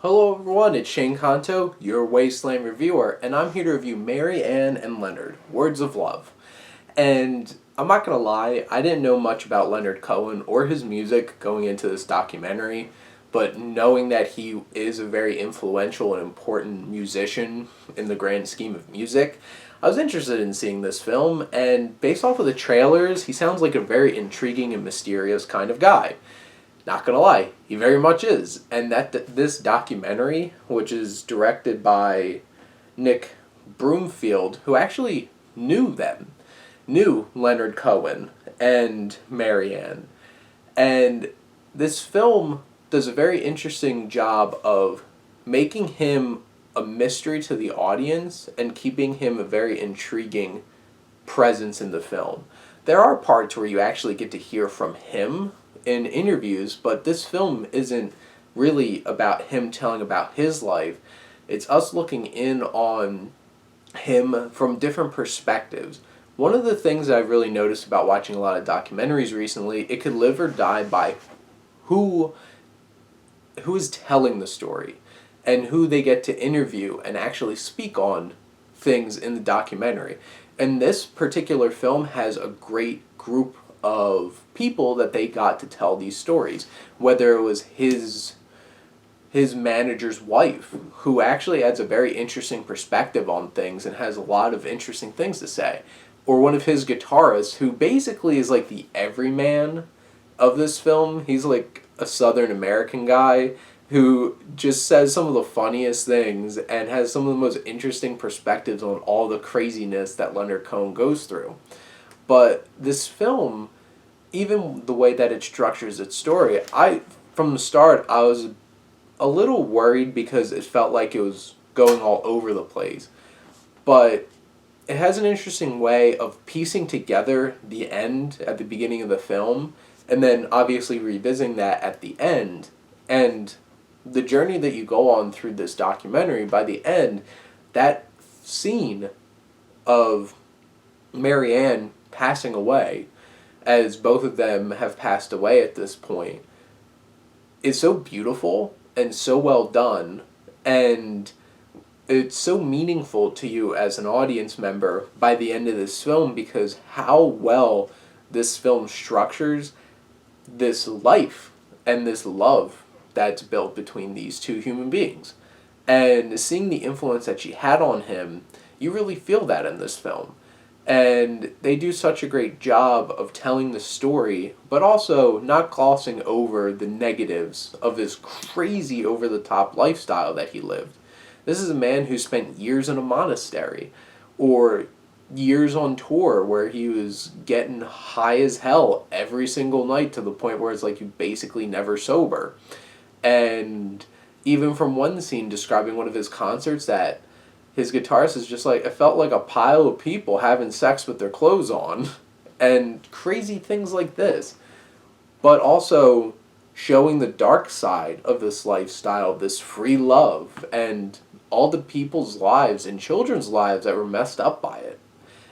Hello everyone, it's Shane Kanto, your Wasteland reviewer, and I'm here to review Marianne and Leonard, Words of Love. And I'm not gonna lie, I didn't know much about Leonard Cohen or his music going into this documentary, but knowing that he is a very influential and important musician in the grand scheme of music, I was interested in seeing this film, and based off of the trailers, he sounds like a very intriguing and mysterious kind of guy. Not gonna lie, he very much is. And this documentary, which is directed by Nick Broomfield, who actually knew Leonard Cohen and Marianne. And this film does a very interesting job of making him a mystery to the audience and keeping him a very intriguing presence in the film. There are parts where you actually get to hear from him in interviews, but this film isn't really about him telling about his life. It's us looking in on him from different perspectives. One of the things that I've really noticed about watching a lot of documentaries recently, it could live or die by who is telling the story and who they get to interview and actually speak on things in the documentary. And this particular film has a great group of people that they got to tell these stories, whether it was his manager's wife, who actually adds a very interesting perspective on things and has a lot of interesting things to say, or one of his guitarists, who basically is like the everyman of this film. He's like a Southern American guy who just says some of the funniest things and has some of the most interesting perspectives on all the craziness that Leonard Cohen goes through. But this film, even the way that it structures its story, from the start I was a little worried because it felt like it was going all over the place. But it has an interesting way of piecing together the end at the beginning of the film and then obviously revisiting that at the end. And the journey that you go on through this documentary, by the end, that scene of Marianne passing away, as both of them have passed away at this point, is so beautiful and so well done, and it's so meaningful to you as an audience member by the end of this film, because how well this film structures this life and this love that's built between these two human beings. And seeing the influence that she had on him, you really feel that in this film. And they do such a great job of telling the story, but also not glossing over the negatives of this crazy over-the-top lifestyle that he lived. This is a man who spent years in a monastery, or years on tour where he was getting high as hell every single night to the point where it's like you basically never sober. And even from one scene describing one of his concerts, that his guitarist is just like, it felt like a pile of people having sex with their clothes on, and crazy things like this. But also showing the dark side of this lifestyle, this free love, and all the people's lives and children's lives that were messed up by it.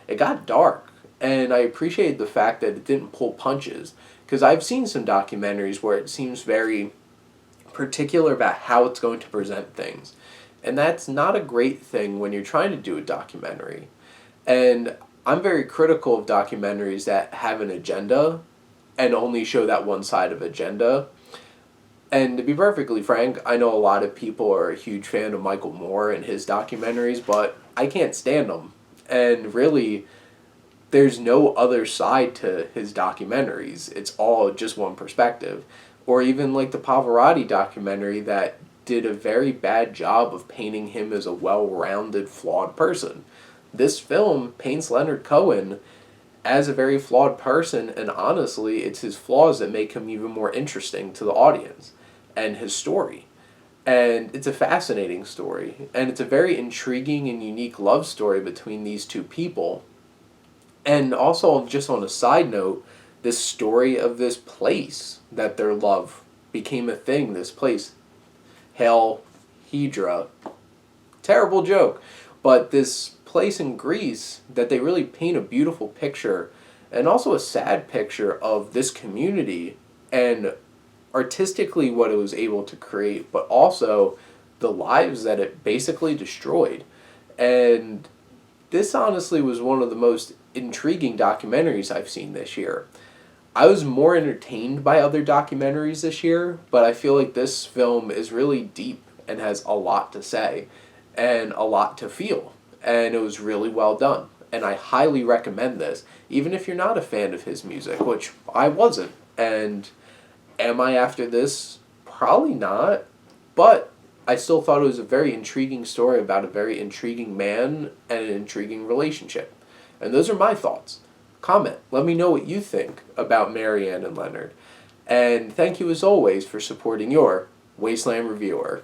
It got dark, and I appreciated the fact that it didn't pull punches, because I've seen some documentaries where it seems very particular about how it's going to present things. And that's not a great thing when you're trying to do a documentary. And I'm very critical of documentaries that have an agenda and only show that one side of agenda. And to be perfectly frank, I know a lot of people are a huge fan of Michael Moore and his documentaries, but I can't stand them. And really, there's no other side to his documentaries. It's all just one perspective. Or even like the Pavarotti documentary that did a very bad job of painting him as a well-rounded, flawed person. This film paints Leonard Cohen as a very flawed person, and honestly, it's his flaws that make him even more interesting to the audience, and his story. And it's a fascinating story, and it's a very intriguing and unique love story between these two people. And also, just on a side note, this story of this place that their love became a thing, this place, Hell Hydra. Terrible joke. But this place in Greece that they really paint a beautiful picture, and also a sad picture of this community and artistically what it was able to create, but also the lives that it basically destroyed. And this honestly was one of the most intriguing documentaries I've seen this year. I was more entertained by other documentaries this year, but I feel like this film is really deep and has a lot to say and a lot to feel. And it was really well done. And I highly recommend this, even if you're not a fan of his music, which I wasn't. And am I after this? Probably not. But I still thought it was a very intriguing story about a very intriguing man and an intriguing relationship. And those are my thoughts. Comment. Let me know what you think about Marianne and Leonard. And thank you as always for supporting your Wasteland Reviewer.